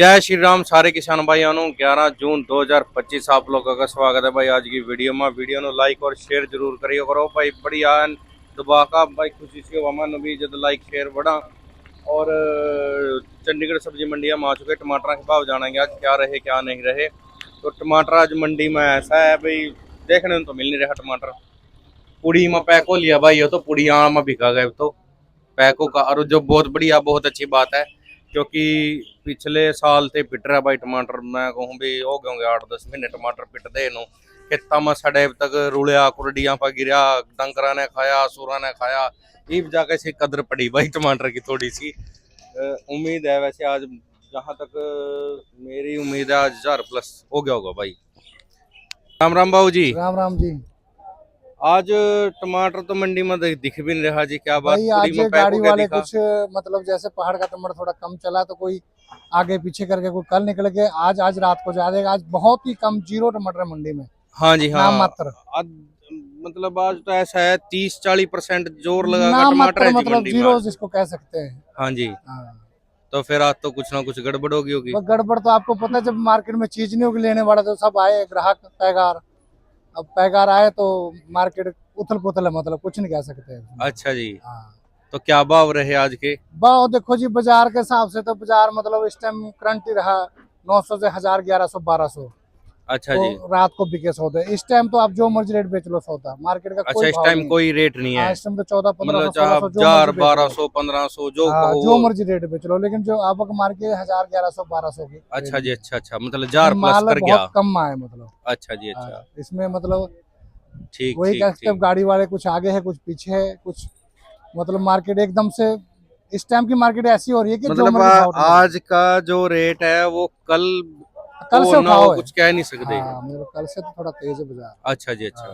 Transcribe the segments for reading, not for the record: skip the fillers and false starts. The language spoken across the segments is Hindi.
जय श्री राम सारे किसान भाइयों 11 जून 2025 आप लोगों का स्वागत है भाई आज की वीडियो में। वीडियो को लाइक और शेयर जरूर करिए करो भाई। बढ़िया दबा का भाई खुशी से हमारे भी जब लाइक शेयर बढ़ा। और चंडीगढ़ सब्जी मंडिया में आ चुके टमाटर के भाव जानेंगे आज क्या रहे क्या नहीं रहे। तो टमाटर आज मंडी में ऐसा है भाई देखने में तो मिल नहीं रहा टमाटर। पुड़ी में पैको लिया भाई, तो पुड़िया में बिका गए तो पैको का। और जो बहुत बढ़िया बहुत अच्छी बात है क्योंकि पिछले साल थे पिट रहा भाई टमाटर। मैं कहूँ भी हो गए होंगे 8-10 महीने टमाटर पिट दे नो खेता में सड़े तक रुड़िया कुरडिया पर गिरा, डंकरा ने खाया, सूरा ने खाया। ईब जाके से कदर पड़ी भाई टमाटर की थोड़ी सी। उम्मीद है वैसे आज जहाँ तक मेरी उम्मीद है आज 1000+ हो गया होगा भाई। राम राम बाबू जी। राम राम जी। आज टमाटर तो मंडी में दिख भी नहीं रहा जी, क्या बात? भाई आज गाड़ी वाले कुछ मतलब जैसे पहाड़ का टमाटर थोड़ा कम चला तो कोई आगे पीछे करके कोई कल निकल के आज रात को जा देगा। आज बहुत ही कम 0 टमाटर मंडी में। हाँ जी हाँ, नाम मात्र। मतलब आज तो ऐसा है 30-40% जोर लगा नाम टमाटर है मतलब मंडी में। 0 जिसको कह सकते हैं। हाँ जी हाँ। तो फिर आज तो कुछ ना कुछ गड़बड़ होगी। गड़बड़ तो आपको पता है, जब मार्केट में चीज नहीं होगी लेने वाला तो सब आए ग्राहक पैगार। अब पैगार आए तो मार्केट उथल पुथल है, मतलब कुछ नहीं कह सकते। अच्छा जी। हाँ। तो क्या भाव रहे आज के? भाव देखो जी, बाजार के हिसाब से तो बाजार मतलब इस टाइम करंट ही रहा 900 से 1000, 1100-1200। अच्छा तो जी। रात को बिके सौदे। इस टाइम तो आप जो मर्जी रेट बेच लो सौदा, मार्केट का अच्छा कोई इस भाव टाइम नहीं। कोई रेट नहीं है। इस टाइम तो 1400-1500 मतलब चाहे 1600 जो 1000, मर्जी बेच लो। 1200, 1500 जो हाँ, कहो जो मर्जी रेट बेच लो, लेकिन जो आवक मार्केट 1000, 1100-1200 की। अच्छा जी। अच्छा मतलब 1000+ माल कर गया। बहुत कम आए मतलब। अच्छा जी। अच्छा हाँ, इसमें मतलब ठीक वही ठीक कह सकते हैं, ठीक। गाड़ी वाले कुछ आगे है कुछ पीछे है कुछ। मतलब मार्केट एकदम से इस टाइम की मार्केट ऐसी हो रही है कि जो मतलब मर्जी भाव आज का जो रेट है वो कल कल से ना उठाओ हो है। कुछ कह नहीं सकते। हाँ, मेरे कल से तो थोड़ा तेज है बाजार। अच्छा जी। अच्छा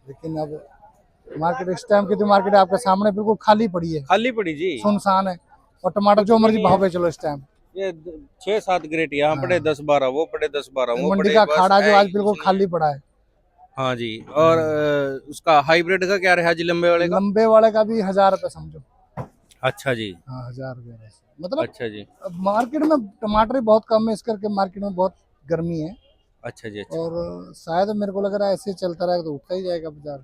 लेकिन अब मार्केट इस टाइम की तो मार्केट आपके सामने बिल्कुल खाली पड़ी है, खाली पड़ी जी, सुनसान है। और टमाटर कुछ जो भी मर्जी नहीं भाव है। पे चलो इस टाइम। ये 6-7 ग्रेट यहाँ हाँ। पड़े, 10-12 वो पड़े, 10-12 वो मंडी पड़े, का बस अखाड़ा जो है आज ही बिल्कुल कुछ नहीं है। खाली पड़ा है। हाँ जी। और उसका हाइब्रिड का क्या रहा जी, लंबे वाले का? लंबे वाले का भी 1000 रुपये समझो। अच्छा जी। हाँ, 1000 रुपये मतलब। अच्छा जी। अब मार्केट में टमाटर ही बहुत कम है, इस करके मार्केट में बहुत गर्मी है। अच्छा जी। अच्छा और शायद मेरे को लग रहा है ऐसे चलता रहेगा तो उठता ही जाएगा बाजार।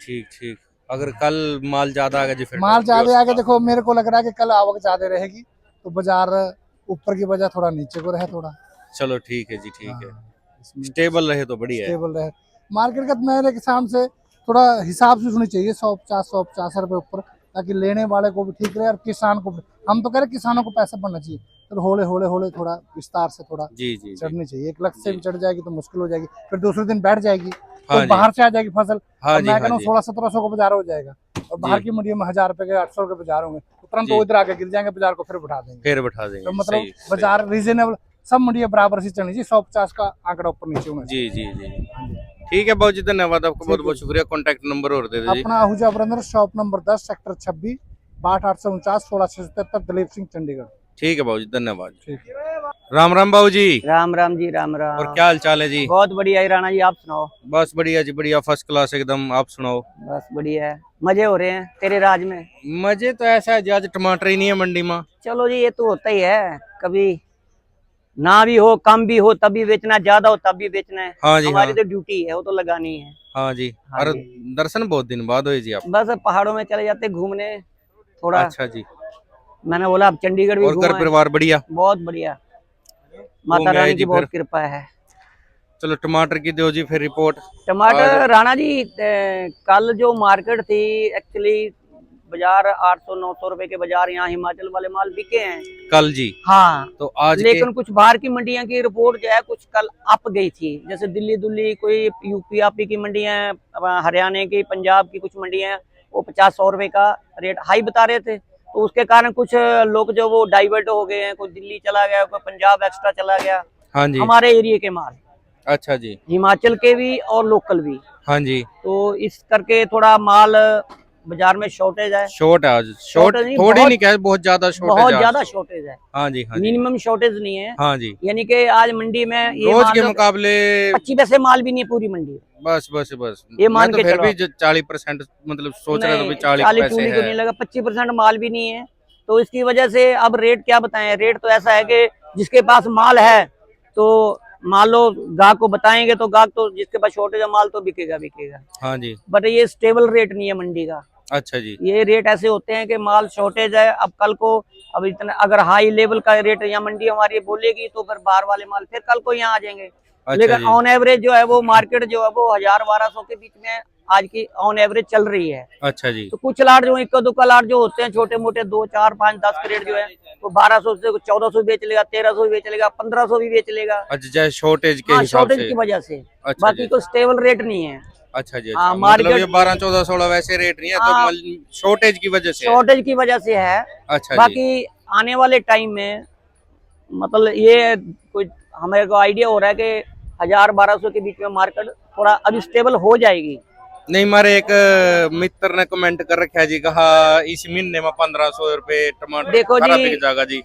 ठीक ठीक। अगर कल माल ज्यादा आ गया जी फिर माल ज्यादा आगे व्यवस्था। देखो, मेरे को लग रहा है कि कल आवक ज्यादा रहेगी तो बाजार ऊपर की बजाय थोड़ा नीचे को रहे थोड़ा। चलो ठीक है जी ठीक है। हाँ, इसमें स्टेबल रहे तो बढ़िया है। स्टेबल रहे। मार्केट का मेरे हिसाब से थोड़ा हिसाब से होनी चाहिए, 150-150 रुपये ऊपर, ताकि लेने वाले को भी ठीक रहे और किसान को भी। हम तो कह रहे किसानों को पैसा बढ़ना चाहिए, तो हौले हौले हौले थोड़ा विस्तार से थोड़ा जी जी जी चढ़नी चाहिए। 1 लाख से जी। भी चढ़ जाएगी तो मुश्किल हो जाएगी, फिर दूसरे दिन बैठ जाएगी तो हाँ जी बाहर से आ जाएगी फसल। हाँ अब जी मैं हाँ कह रहा हूँ जी 1600-1700 का बाजार हो जाएगा और बाहर जी की मंडियों में 1000 रुपये के 800 रुपये बाजार होंगे, तो तुरंत जी। वो इधर आके गिर जाएंगे बाजार को, फिर बैठा देंगे। फिर बैठा तो देंगे मतलब सही सही। बाजार रीजनेबल, सब मंडियाँ बराबर से चलनी चाहिए, 150 का आंकड़ा ऊपर नीचे होना जी चाहिए। जी जी। हाँ जी। ठीक है बहुत जी, धन्यवाद आपका, बहुत ठीक है बहुत जी। शुक्रिया। कॉन्टैक्ट नंबर और दे दो जी। अपना Ahuja brother, shop number 10, sector 26, 62-849-1677, Dalip Singh, Chandigarh. ठीक है बाबू जी, धन्यवाद। ठीक है। राम राम बाबू जी। राम राम जी, राम और राम। क्या हाल चाल है जी? बहुत बढ़िया है राणा जी, आप सुनाओ। बस बढ़िया जी बढ़िया, फर्स्ट क्लास एकदम। आप सुनाओ। बस बढ़िया है, मजे हो रहे हैं तेरे राज में। मजे तो ऐसा है जी आज टमाटर ही नहीं है मंडी में। चलो जी, ये तो होता ही है, कभी ना भी हो कम भी हो तभी बेचना, ज्यादा हो तब भी बेचना है। हाँ जी हमारी हाँ तो ड्यूटी है, वो तो लगानी है। हाँ जी। हाँ और जी। दर्शन बहुत दिन बाद हुए जी आप। बस पहाड़ों में चले जाते घूमने थोड़ा। अच्छा जी। मैंने बोला अब चंडीगढ़ भी और घर घूमा है। परिवार बढ़िया? बहुत बढ़िया, माता घूम आए रानी जी की फिर? बहुत कृपा है। चलो टमाटर की दो जी फिर रिपोर्ट। आज टमाटर राणा जी, कल जो मार्केट थी एक्चुअली, बाजार 800-900 रुपए के बाजार यहाँ हिमाचल वाले माल बिके हैं कल जी। हाँ। तो आज के? लेकिन कुछ बाहर की मंडियां की रिपोर्ट जो है कुछ कल अप गई थी, जैसे दिल्ली दुल्ली, कोई यूपी आपी की मंडियां, हरियाणा की, पंजाब की कुछ मंडियां, वो 50-100 रुपए का रेट हाई बता रहे थे। तो उसके कारण कुछ लोग जो वो डाइवर्ट हो गए हैं, कोई दिल्ली चला गया, कोई पंजाब एक्स्ट्रा चला गया। हाँ जी। हमारे एरिया के माल, अच्छा जी। हिमाचल के भी और लोकल भी, हाँ जी। तो इस करके थोड़ा माल बाजार में शॉर्टेज है। शॉर्ट है आज, शॉर्ट शॉर्टेज नहीं, थोड़ी नहीं क्या बहुत ज्यादा शॉर्टेज बहुत है ज्यादा आज तो। शॉर्टेज है। हाँ जी हाँ जी मिनिमम शॉर्टेज नहीं है, हाँ जी। यानी कि आज मंडी में ये रोज मान के लो मुकाबले 25 पैसे माल भी नहीं है पूरी मंडी में। बस बस बस। ये मैं मान तो के फिर चलो भी 40% मतलब सोच रहा था नहीं, भी 40 40 पैसे चूली को है। नहीं लगा, 25% माल भी नहीं है। तो इसकी वजह से अब रेट क्या बताएं, रेट तो ऐसा है कि जिसके पास माल है तो मान लो गाहक को बताएंगे तो गाहक तो जिसके पास शॉर्टेज है माल तो बिकेगा बिकेगा। हाँ जी। बट ये स्टेबल रेट नहीं है मंडी का। अच्छा जी। ये रेट ऐसे होते हैं कि माल शॉर्टेज है, अब कल को अब इतना अगर हाई लेवल का रेट यहाँ मंडी हमारी बोलेगी तो फिर बाहर वाले माल फिर कल को यहाँ आ जाएंगे। अच्छा लेकिन जी। ऑन एवरेज जो है वो मार्केट जो है वो 1000-1200 के बीच में आज की ऑन एवरेज चल रही है। अच्छा जी। तो कुछ लाट जो इक्का दुक्का लाट जो होते हैं छोटे मोटे 2, 4, 5, 10 क्रेट जो है वो 1200 से 1400 बेच लेगा, 1300 बेच लेगा, 1500 भी बेच लेगा। अच्छा, जैसे शॉर्टेज के हाँ, हिसाब शॉर्टेज से। की वजह से। अच्छा बाकी जी। कोई स्टेबल रेट नहीं है। अच्छा जी। हाँ, अच्छा, मतलब ये मार्केट 12, 14, 16 वैसे रेट नहीं है, हाँ, तो शॉर्टेज की वजह से है। शॉर्टेज की वजह से है। अच्छा जी। बाकी आने वाले टाइम में मतलब ये कोई हमें को आइडिया हो रहा है कि 1000-1200 के बीच में मार्केट थोड़ा अभी स्टेबल हो जाएगी। नहीं, हमारे एक मित्र ने कमेंट कर रखा है जी, कहा इस महीने में 1500 रुपए टमाटर देखो खरा जी, बिक जाएगा जी।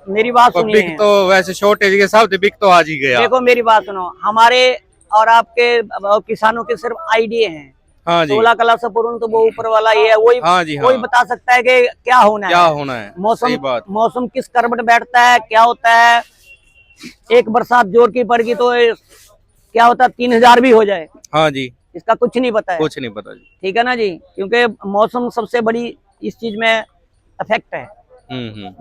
मेरी बात तो सुनिए। बिक तो वैसे शॉर्टेज के हिसाब से बिक तो आज ही गया। देखो मेरी बात सुनो, हमारे और आपके किसानों के सिर्फ आइडिया हैं। हाँ जी। 16 कला सपूर्ण तो वो ऊपर वाला ही है, वही हाँ जी, हाँ। वही बता सकता है कि क्या होना क्या है, होना है। मौसम सही बात। मौसम किस करवट बैठता है, क्या होता है। एक बरसात जोर की पड़ गई तो क्या होता है 3000 भी हो जाए, हाँ जी। इसका कुछ नहीं पता है। कुछ नहीं पता जी। ठीक है ना जी, क्योंकि मौसम सबसे बड़ी इस चीज में इफेक्ट है।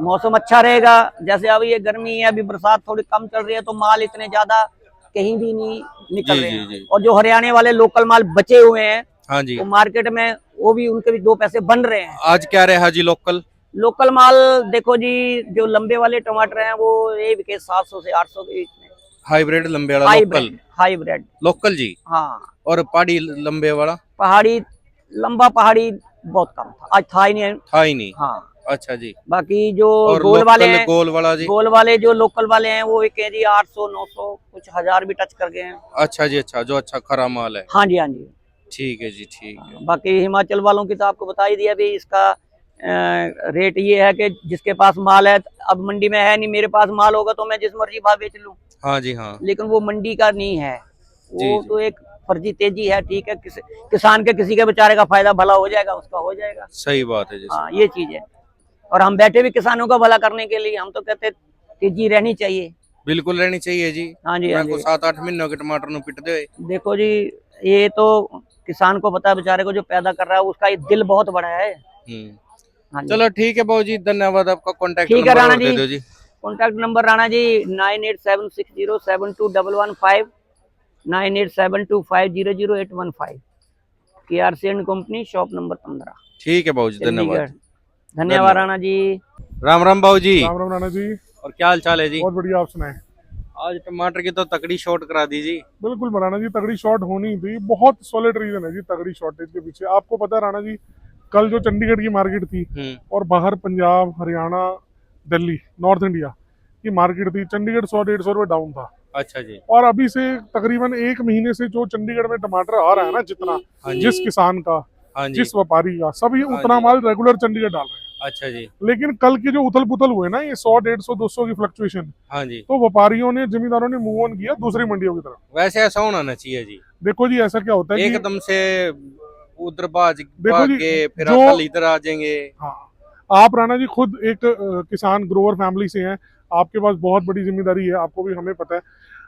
मौसम अच्छा रहेगा, जैसे अभी ये गर्मी है, अभी बरसात थोड़ी कम चल रही है तो माल इतने ज्यादा कहीं भी नहीं निकल जी, रहे जी, हैं। जी। और जो हरियाणा वाले लोकल माल बचे हुए हैं हाँ जी। वो मार्केट में वो भी उनके भी 2 पैसे बन रहे हैं। आज क्या रहा जी लोकल माल देखो जी, जो लंबे वाले टमाटर हैं वो ये बिके 700 से 800 के बीच में। हाइब्रिड लंबे वाला लोकल? हाइब्रिड लोकल जी। हाँ। और पहाड़ी लंबे वाला? पहाड़ी लंबा पहाड़ी बहुत कम था, आज था ही नहीं। था ही नहीं। हाँ। अच्छा जी। बाकी जो और गोल वाले हैं, गोल वाला जी? गोल वाले जो लोकल वाले हैं वो एक है जी 800, 900, कुछ 1000 भी टच कर गए हैं। अच्छा जी। अच्छा, जो अच्छा खरा माल है। हाँ जी, हाँ जी। ठीक है जी, ठीक है। बाकी हिमाचल वालों की तो आपको बता ही दिया भी, इसका रेट ये है कि जिसके पास माल है, अब मंडी में है नहीं, मेरे पास माल होगा तो मैं जिस मर्जी भाव बेच लूं। हाँ जी, हाँ। लेकिन वो मंडी का नहीं है, वो जी। तो एक फर्जी तेजी है। ठीक है, किसान के किसी के बेचारे का फायदा भला हो जाएगा, उसका हो जाएगा। सही बात है जी। हाँ, ये चीज है। और हम बैठे भी किसानों का भला करने के लिए, हम तो कहते तेजी रहनी चाहिए। बिल्कुल रहनी चाहिए जी। हाँ जी, हाँ मैं को जी। 7-8 महीनों के टमाटर नु पिट दे। देखो जी, ये तो किसान को पता है, बेचारे को जो पैदा कर रहा है उसका ये दिल बहुत बड़ा है। हाँ जी। चलो ठीक है बाबू जी, धन्यवाद। आपका कॉन्टेक्ट ठीक है नंबर राणा और दे जी। दो जी। Contact number Rana ji 9876072115, 9872500815, KRC and company, shop number 15, ठीक है बाबू जी, धन्यवाद। धन्यवाद राणा जी। राम राम बाबू जी। राम राम राणा जी। और क्या हाल चाल है जी? बहुत बढ़िया, आप सुनाए। आज टमाटर की तो तकड़ी शॉर्ट करा दी जी। बिल्कुल राणा जी, तगड़ी शॉर्ट होनी थी। बहुत सॉलिड रीजन है जी तगड़ी शॉर्टेज के पीछे। आपको पता है राणा जी, कल जो चंडीगढ़ की मार्केट थी और बाहर पंजाब, हरियाणा, दिल्ली, नॉर्थ इंडिया की मार्केट थी, चंडीगढ़ 100-150 रुपए डाउन था। अच्छा जी। और अभी से तकरीबन 1 महीने से जो चंडीगढ़ में टमाटर आ रहा है ना, जितना जिस किसान का, जिस व्यापारी का, सभी उतना माल रेगुलर चंडीगढ़ डाल रहे हैं। अच्छा जी। लेकिन कल की जो उथल पुथल हुए ना, ये 100, 150, 200 की फ्लक्चुएशन, हाँ जी, तो व्यापारियों ने, जमींदारों ने मूव ऑन किया दूसरी मंडियों की तरफ। वैसे ऐसा होना चाहिए जी। देखो जी, ऐसा क्या होता है एकदम से उधर भाग जी, के फिर जो कल इधर आ जाएंगे। हाँ, आप राणा जी खुद एक किसान ग्रोवर फैमिली से हैं, आपके पास बहुत बड़ी जिम्मेदारी है, आपको भी हमें पता है।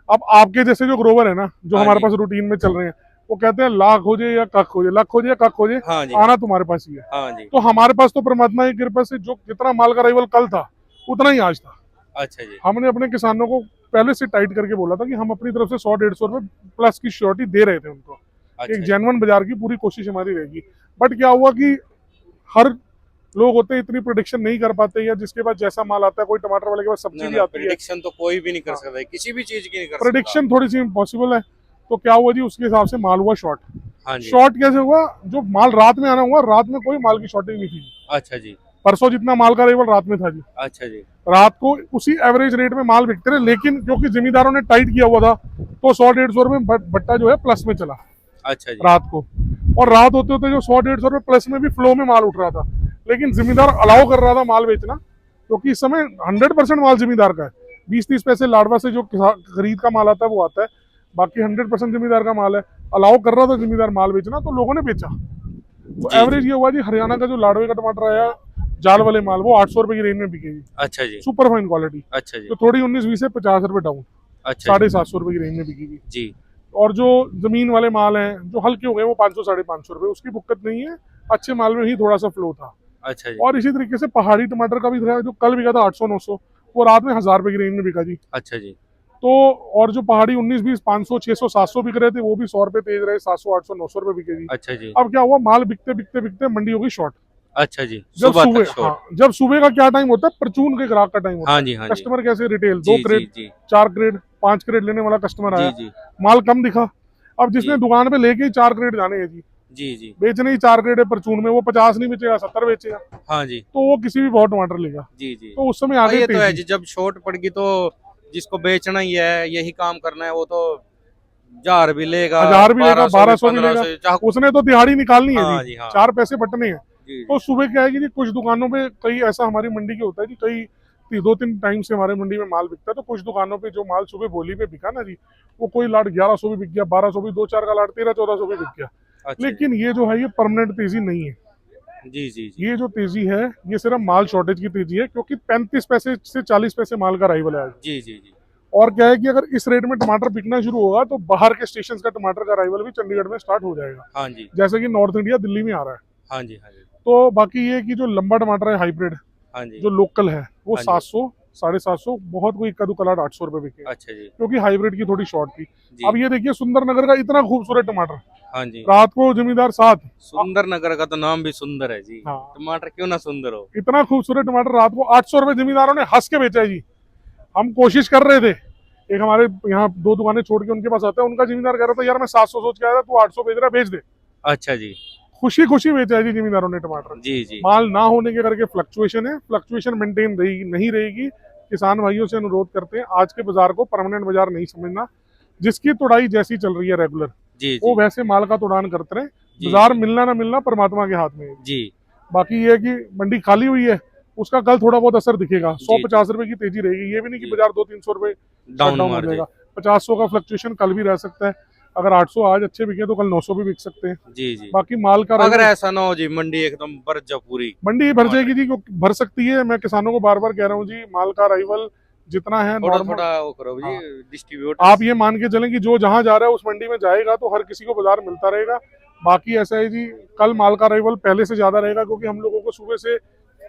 अब आपके जैसे जो ग्रोवर है ना, जो हमारे पास रूटीन में चल रहे हैं, वो कहते हैं लाख हो जाए या कख हो जाए, लख हो जाए या कख हो जाए, हाँ जी, आना तुम्हारे पास ही है। हाँ जी। तो हमारे पास तो परमात्मा की कृपा से जो जितना माल का अराइवल कल था उतना ही आज था। अच्छा जी। हमने अपने किसानों को पहले से टाइट करके बोला था कि हम अपनी तरफ से 100-150 रुपए प्लस की श्योरिटी दे रहे थे उनको। अच्छा एक जेन्युइन बाजार की पूरी कोशिश हमारी रहेगी। बट क्या हुआ कि हर लोग होते हैं इतनी प्रोडिक्शन नहीं कर पाते, या जिसके पास जैसा माल आता है, कोई टमाटर वाले के पास सब्जी भी आती है, प्रेडिक्शन तो कोई भी नहीं कर सकता, किसी भी चीज की नहीं कर सकता। प्रोडिक्शन थोड़ी सी इम्पॉसिबल है। तो क्या हुआ जी, उसके हिसाब से माल हुआ शॉर्ट। हाँ जी। शॉर्ट कैसे हुआ? जो माल रात में आना हुआ, रात में कोई माल की शॉर्टेज नहीं थी। अच्छा जी। परसों जितना माल का अराइवल रात में था जी, अच्छा जी। रात को उसी एवरेज रेट में माल बिकते रहे, लेकिन क्योंकि जिम्मेदारों ने टाइट किया हुआ था तो 100-150 रुपए भट्टा जो है प्लस में चला। अच्छा जी। रात को, और रात होते होते जो 100-150 रुपए प्लस में भी फ्लो में माल उठ रहा था, लेकिन जिम्मेदार अलाउ कर रहा था माल बेचना, क्योंकि इस समय 100% माल जिम्मेदार का है। 20-30 पैसे लाडवा से जो खरीद का माल आता है वो आता है, बाकी 100% जिम्मेदार का माल है। अलाउ कर रहा था जिम्मेदार माल बेचना, तो लोगों ने बेचा। तो एवरेज ये हुआ जी, हरियाणा का जो लाडवे का टमाटर आया जाल वाले माल, वो 800 रुपए की रेंज में बिकेगी, अच्छा जी, सुपर फाइन क्वालिटी। अच्छा जी, तो थोड़ी 19-20 से 50 रुपए डाउन, अच्छा 750 रुपए की रेंज में बिकेगी। जी, और जो जमीन वाले माल हैं जो हल्के हो गए वो 500-550 रुपए, उसकी दिक्कत नहीं है, अच्छे माल में ही थोड़ा सा फ्लो था। अच्छा जी, और इसी तरीके से पहाड़ी टमाटर का भी था, जो कल बिका था 800-900, वो रात में 1000 रुपए की रेंज में बिका जी। अच्छा जी, तो और जो पहाड़ी 19-20 500 600 700 बिक रहे थे, वो भी 100 रुपए तेज रहे, 700 800 900 रुपए बिके जी। अच्छा जी, अब क्या हुआ, माल बिकते बिकते बिकते मंडी हो गई शॉर्ट। अच्छा जी, जब सुबह सुबह, तक शॉर्ट। हाँ, जब सुबह का क्या टाइम होता है, परचून के ग्राहक का टाइम होता हाँ है। जी, हाँ जी, कस्टमर कैसे रिटेल 2 जी, जी, क्रेट जी, 4 क्रेट 5 क्रेट लेने वाला कस्टमर जी, आया, जी, माल कम दिखा। अब जिसने जी, दुकान पे लेके ही 4 क्रेट जाने हैं जी, जी, जी, बेचने ही 4 क्रेट है परचून में, वो 50 नहीं बेचेगा, 70 बेचेगा, हाँ जी, तो वो किसी भी भाव टमाटर लेगा। जी, जी। तो उस समय आ हाँ, गई ये तो है तेजी। जी, जब शॉर्ट पड़ गई तो जिसको बेचना ही है, यही काम करना है, वो तो 1000 भी लेगा, 1000 भी लेगा, 1200 भी, 1200 भी लेगा, 1500 चाहे। उसने तो दिहाड़ी निकालनी है हाँ जी, जी, हाँ, 4 पैसे बटने हैं। जी, तो जी, सुबह क्या है कि जी कुछ दुकानों पे, कई ऐसा हमारी मंडी के होता है जी, कई 2-3 टाइम से हमारे मंडी में माल बिकता है, तो कुछ दुकानों पे जो माल सुबह बोली पे बिका ना जी, वो कोई लाट 1100 भी बिक गया, 1200 भी, 2-4 का लाट 1300-1400 भी बिक गया। अच्छा जी, लेकिन ये जो है, ये परमानेंट तेजी नहीं है। जी, जी, जी, ये जो तेजी है, ये सिर्फ माल शॉर्टेज की तेजी है, क्योंकि 35 पैसे से 40 पैसे माल का अराइवल है आज। जी, जी, जी, और क्या है कि अगर इस रेट में टमाटर बिकना शुरू होगा, तो बाहर के स्टेशन का टमाटर का अराइवल भी चंडीगढ़ में स्टार्ट हो जाएगा, हाँ जी, जैसे कि नॉर्थ इंडिया दिल्ली में आ रहा है। हाँ जी, हाँ जी, तो बाकी ये कि जो लंबा टमाटर है हाइब्रिड, हाँ जी, जो लोकल है, वो हाँ जी, 700 750, बहुत कोई इक्का दुक्का लाट 800 रुपए बिके, अच्छा जी, क्योंकि हाइब्रिड की थोड़ी शॉर्ट थी। जी, अब ये देखिए सुंदरनगर का इतना खूबसूरत टमाटर, हाँ जी। रात को जमींदार साथ, सुंदर नगर का तो नाम भी सुंदर है जी, हाँ, टमाटर क्यों ना सुंदर हो। इतना खूबसूरत टमाटर रात को 800 रुपए जमींदारों ने हंस के बेचा है जी। हम कोशिश कर रहे थे, एक हमारे यहाँ 2 दुकानें छोड़ के उनके पास आता है, उनका जमींदार कह रहा था यार मैं 700 सोच के आया था, तू 800 बेच रहा है, बेच दे। अच्छा जी, खुशी खुशी बेचा है जी जमींदारों ने टमाटर। जी, जी, माल ना होने के करके फ्लक्चुएशन है, फ्लक्चुएशन मेंटेन रहेगी नहीं रहेगी। किसान भाइयों से अनुरोध करते हैं, आज के बाजार को परमानेंट बाजार नहीं समझना, जिसकी तुड़ाई जैसी चल रही है रेगुलर, जी, वो जी, वैसे माल का तुड़ान करते रहे। जी, बाजार जी, मिलना ना मिलना परमात्मा के हाथ में है। जी, बाकी ये है कि मंडी खाली हुई है, उसका कल थोड़ा बहुत असर दिखेगा, जी, 150 रुपए की तेजी रहेगी, ये भी नहीं कि जी, बाजार 200-300 रुपए डाउन डाउन हो मार दे। जाएगा। 50-100 का फ्लक्चुएशन कल भी रह सकता है, अगर 800 आज अच्छे बिके तो कल 900 भी बिक सकते हैं। जी, जी, बाकी माल का अगर arrival- ऐसा ना हो जी, मंडी एकदम बरस जा पूरी। मंडी भर जाएगी जी, भर सकती है। मैं किसानों को बार बार कह रहा हूँ जी, माल का अराइवल जितना है थोड़ा नॉर्मल, थोड़ा वो करो जी, हाँ, डिस्ट्रीब्यूट। आप ये मान के चलें कि जो जहां जा रहा है उस मंडी में जाएगा तो हर किसी को बाजार मिलता रहेगा। बाकी ऐसा है जी, कल माल का अराइवल पहले से ज्यादा रहेगा, क्योंकि हम लोगों को सुबह से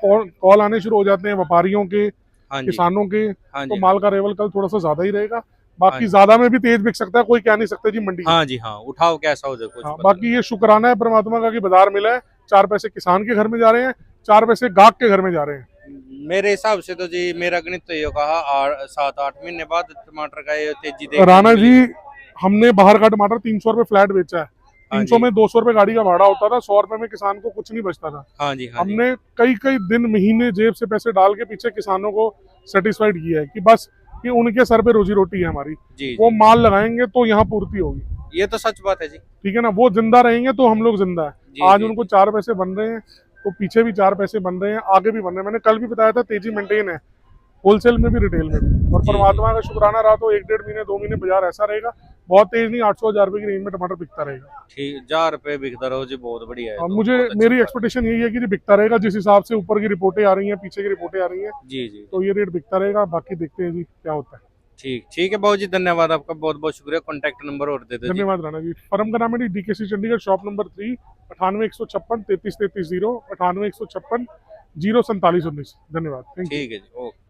कॉल आने शुरू हो जाते हैं व्यापारियों के, हाँ जी, किसानों के, हाँ तो जी, माल का अराइवल कल थोड़ा सा ज्यादा ही रहेगा। हाँ बाकी जी, ज्यादा में भी तेज बिक सकता है, कोई कह नहीं सकता जी मंडी में। हाँ जी, हाँ, उठाओ कैसा हो जाए कुछ हाँ, पता बाकी ये शुक्राना है परमात्मा का कि बाजार मिला है, 4 पैसे किसान के घर में जा रहे हैं, 4 पैसे गाहक के घर में जा रहे हैं। नहीं। मेरे हिसाब से तो जी, मेरा गणित तो ये कहा 7-8 महीने बाद टमाटर का ये तेजी देखने राणा को जी, मिलेगी। हमने बाहर का टमाटर 300 रुपए फ्लैट बेचा है। हाँ 300 जी, में 200 रुपए गाड़ी का भाड़ा होता था, 100 रुपए में किसान को कुछ नहीं बचता था। हाँ जी, हाँ जी, हमने कई कई दिन महीने जेब से पैसे डाल के पीछे किसानों को सेटिस्फाइड किया है कि बस कि उनके सर पे रोजी रोटी है हमारी, जी, वो जी, माल लगाएंगे तो यहाँ पूर्ति होगी। ये तो सच बात है जी। ठीक है ना, वो जिंदा रहेंगे तो हम लोग जिंदा है। जी, आज जी, उनको जी, 4 पैसे बन रहे हैं, तो पीछे भी 4 पैसे बन रहे हैं, आगे भी बन रहे हैं। मैंने कल भी बताया था तेजी मेंटेन है, होलसेल में भी रिटेल में भी। और जी, परमात्मा का शुक्राना रहा तो 1-1.5 महीने 2 महीने बाजार ऐसा रहेगा, बहुत तेज नहीं, 800-1000 रुपए की रेंज में टमाटर बिकता रहेगा। ठीक, 1000 रुपए बिकता रहो जी, बहुत बढ़िया है। और तो मुझे बहुत अच्छी मेरी बात एक्सपेक्टेशन यही है कि ये बिकता रहेगा, जिस हिसाब से ऊपर की रिपोर्टें आ रही हैं, पीछे की रिपोर्टें आ रही हैं, है। जी, जी, तो ये रेट बिकता रहेगा। बाकी देखते हैं जी क्या होता है। ठीक, ठीक है बाबू जी, धन्यवाद आपका, बहुत बहुत शुक्रिया। कॉन्टैक्ट नंबर और दे दो जी। धन्यवाद राणा जी। फर्म का नाम है डीकेसी चंडीगढ़, शॉप नंबर 3, 98-156 33-33-0, 98-156 04719। धन्यवाद, थैंक यू। ठीक है जी, ओके।